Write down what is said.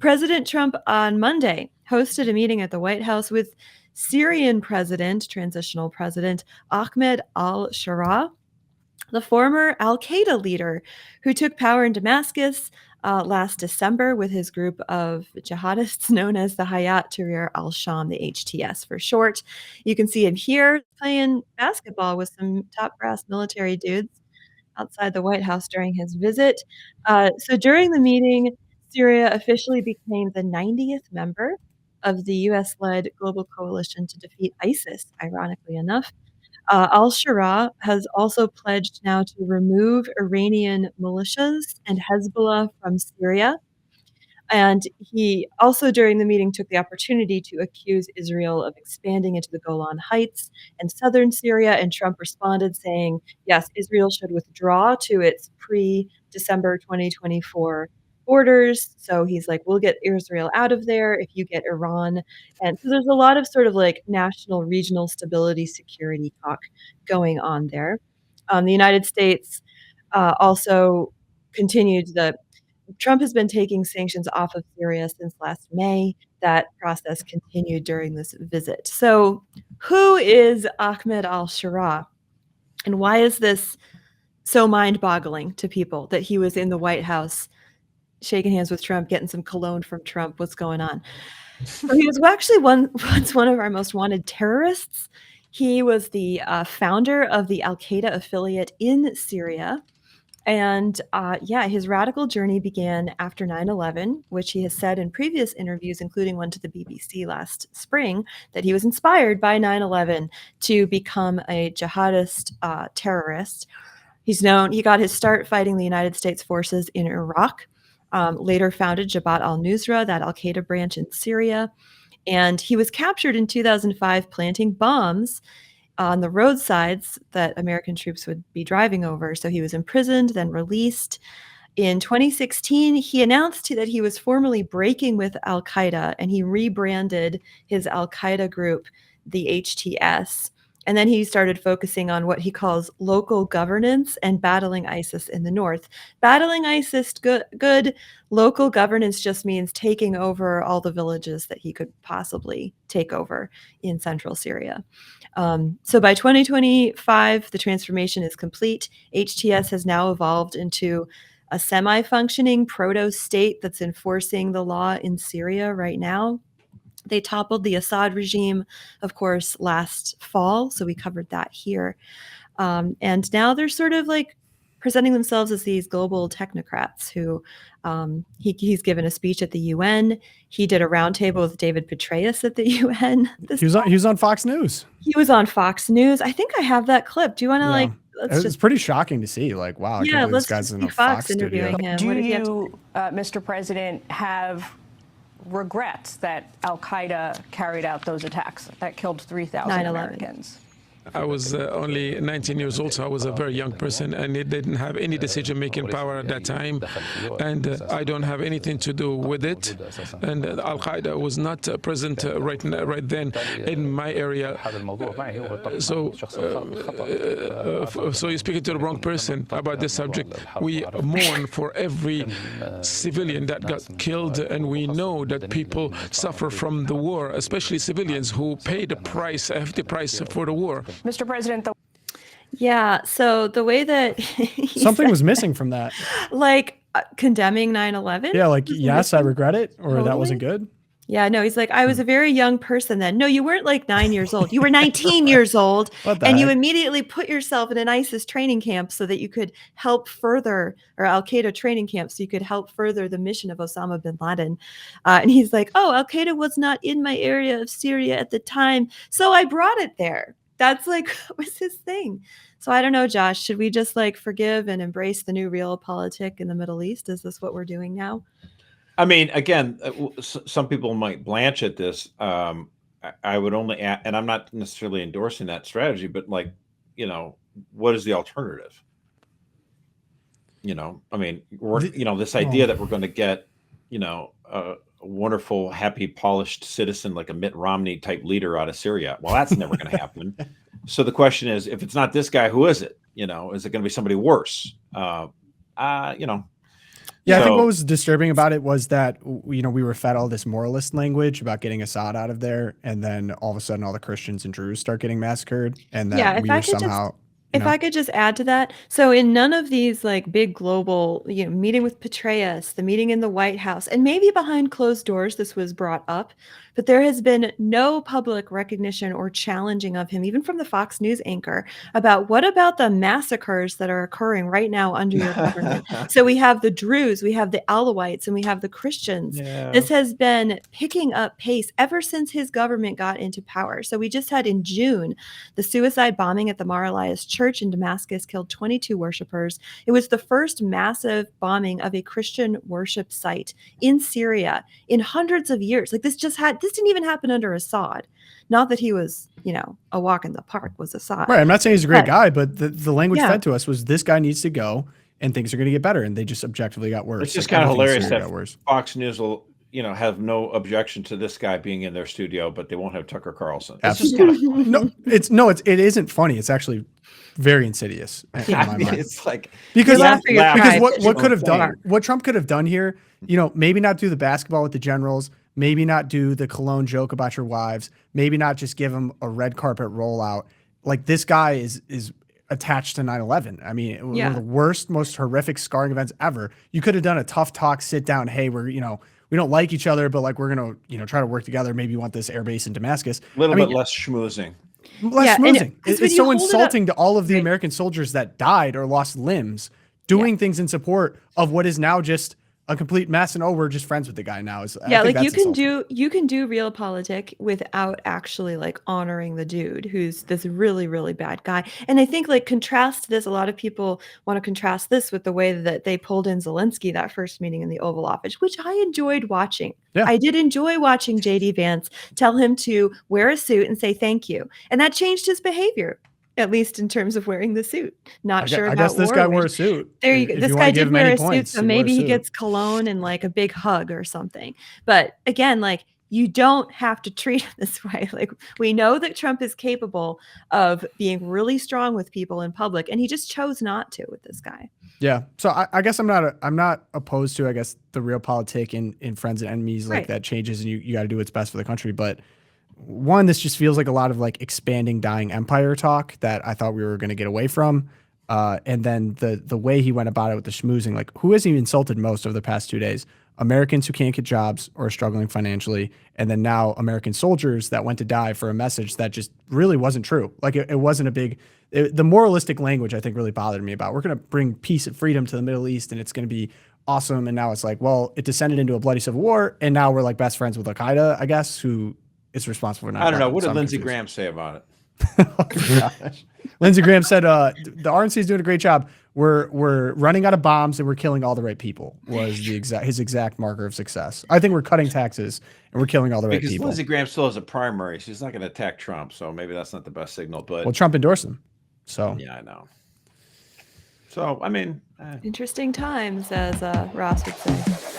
President Trump on Monday hosted a meeting at the White House with Syrian transitional president Ahmed al-Sharah, the former Al-Qaeda leader who took power in Damascus last December with his group of jihadists known as the Hayat Tahrir al-Sham, the HTS for short. You can see him here playing basketball with some top brass military dudes outside the White House during his visit. So during the meeting, Syria officially became the 90th member of the US-led global coalition to defeat ISIS, ironically enough. Al-Shara has also pledged now to remove Iranian militias and Hezbollah from Syria. And he also, during the meeting, took the opportunity to accuse Israel of expanding into the Golan Heights and southern Syria. And Trump responded saying, yes, Israel should withdraw to its pre-December 2024 borders. So he's like, we'll get Israel out of there if you get Iran. And so there's a lot of sort of like national, regional stability, security talk going on there. The United States also continued Trump has been taking sanctions off of Syria since last May. That process continued during this visit. So, who is Ahmed al-Sharah? And why is this so mind-boggling to people that he was in the White House shaking hands with Trump, getting some cologne from Trump? What's going on? So he was actually once one of our most wanted terrorists. He was the founder of the Al-Qaeda affiliate in Syria. And his radical journey began after 9/11, which he has said in previous interviews, including one to the BBC last spring, that he was inspired by 9/11 to become a jihadist terrorist. He got his start fighting the United States forces in Iraq, later founded Jabhat al-Nusra, that al-Qaeda branch in Syria. And he was captured in 2005 planting bombs on the roadsides that American troops would be driving over. So he was imprisoned, then released. In 2016, he announced that he was formally breaking with Al-Qaeda, and he rebranded his Al-Qaeda group the HTS. And then he started focusing on what he calls local governance and battling ISIS in the north. Battling ISIS, good. Local governance just means taking over all the villages that he could possibly take over in central Syria. So by 2025, the transformation is complete. HTS has now evolved into a semi-functioning proto-state that's enforcing the law in Syria right now. They toppled the Assad regime, of course, last fall. So we covered that here. And now they're sort of like presenting themselves as these global technocrats who he's given a speech at the UN. He did a roundtable with David Petraeus at the UN. He was on Fox News. He was on Fox News. I think I have that clip. Do you want to it's pretty shocking to see. Like, wow, yeah, this guy's in a Fox interviewing studio. him. Do you, Mr. President, have regrets that Al-Qaeda carried out those attacks that killed 3,000 Americans? I was only 19 years old, so I was a very young person, and it didn't have any decision-making power at that time, and I don't have anything to do with it. And Al-Qaeda was not present right then in my area. So you're speaking to the wrong person about this subject. We mourn for every civilian that got killed, and we know that people suffer from the war, especially civilians who paid a hefty price for the war. Mr. President, yeah, so the way that something was missing from that, like condemning 9/11. Yeah, like, yes, I regret it, or totally. That wasn't good. Yeah, no, he's like, I was a very young person then. No, you weren't like 9 years old. You were 19 years old, and you immediately put yourself in an ISIS training camp so that you could help further, or Al-Qaeda training camp, so you could help further the mission of Osama bin Laden. And he's like, oh, Al-Qaeda was not in my area of Syria at the time, so I brought it there. That's like, what was his thing? So I don't know, Josh, should we just like forgive and embrace the new realpolitik in the Middle East? Is this what we're doing now? I mean, again, some people might blanch at this. I would only add, and I'm not necessarily endorsing that strategy, but like, what is the alternative? I mean, this idea that we're going to get, a wonderful, happy, polished citizen like a Mitt Romney type leader out of Syria. Well, that's never going to happen. So the question is, if it's not this guy, who is it? Is it going to be somebody worse? Yeah, I think So- what was disturbing about it was that, you know, we were fed all this moralist language about getting Assad out of there, and then all of a sudden all the Christians and Druze start getting massacred, and Yeah, that if we I were could just somehow, if I could just add to that, so in none of these like big global, meeting with Petraeus, the meeting in the White House, and maybe behind closed doors this was brought up, but there has been no public recognition or challenging of him, even from the Fox News anchor, about what about the massacres that are occurring right now under your government. So we have the Druze, we have the Alawites, and we have the Christians. Yeah. This has been picking up pace ever since his government got into power. So we just had in June the suicide bombing at the Mar Elias Church in Damascus killed 22 worshipers. It was the first massive bombing of a Christian worship site in Syria in hundreds of years. Like this didn't even happen under Assad. Not that he was, a walk in the park was Assad. right. I'm not saying he's a great But- guy, but the language Yeah. fed to us was this guy needs to go and things are going to get better, and they just objectively got worse. It's just Like, kind of everything in hilarious Syria that got worse. Fox News will, have no objection to this guy being in their studio, but they won't have Tucker Carlson. It's just kind of funny. It isn't funny. It's actually very insidious in I my mean, mind. it's like Because You laugh or you cry, what but could have you done won't. what Trump could have done here, maybe not do the basketball with the generals, maybe not do the cologne joke about your wives, maybe not just give him a red carpet rollout. Like this guy is attached to 9/11. I mean, one of the worst, most horrific scarring events ever. You could have done a tough talk, sit down, hey, we don't like each other, but like we're gonna, try to work together. Maybe you want this air base in Damascus. a little bit less schmoozing. Less and schmoozing. 'cause when It's you so hold it up- insulting to all of the American soldiers that died or lost limbs doing things in support of what is now just a complete mess. And we're just friends with the guy now. I think like that's you can insulting. do Realpolitik without actually like honoring the dude who's this really, really bad guy. And I think like contrast this, a lot of people want to contrast this with the way that they pulled in Zelensky that first meeting in the Oval Office, which I enjoyed watching. Yeah. I did enjoy watching JD Vance tell him to wear a suit and say thank you. And that changed his behavior. At least in terms of wearing the suit. Not sure I about guess this guy war, wore a which- suit. There you go. If This wanna guy give did him wear any a suit, points, so he wore a maybe he suit. gets cologne and like a big hug or something. But again, like you don't have to treat him this way. Like we know that Trump is capable of being really strong with people in public, and he just chose not to with this guy. Yeah. So I guess I'm not opposed to, I guess, the Realpolitik in friends and enemies like Right. that changes, and you got to do what's best for the country. But one, this just feels like a lot of like expanding dying empire talk that I thought we were going to get away from. And then the way he went about it with the schmoozing, like who has he insulted most over the past 2 days? Americans who can't get jobs or are struggling financially. And then now American soldiers that went to die for a message that just really wasn't true. Like it wasn't a big, the moralistic language I think really bothered me about. We're going to bring peace and freedom to the Middle East and it's going to be awesome. And now it's like, well, it descended into a bloody civil war. And now we're like best friends with Al-Qaeda, I guess, who is responsible for 9/11. I don't know. What So did I'm Lindsey confused. Graham say about it? Oh, gosh. Lindsey Graham said, the RNC is doing a great job. We're running out of bombs and we're killing all the right people was his exact marker of success. I think we're cutting taxes and we're killing all the right Because people. Lindsey Graham still has a primary. She's not going to attack Trump, so maybe that's not the best signal. But Well, Trump endorsed him. So yeah, I know. So I mean, Interesting times, as Ross would say.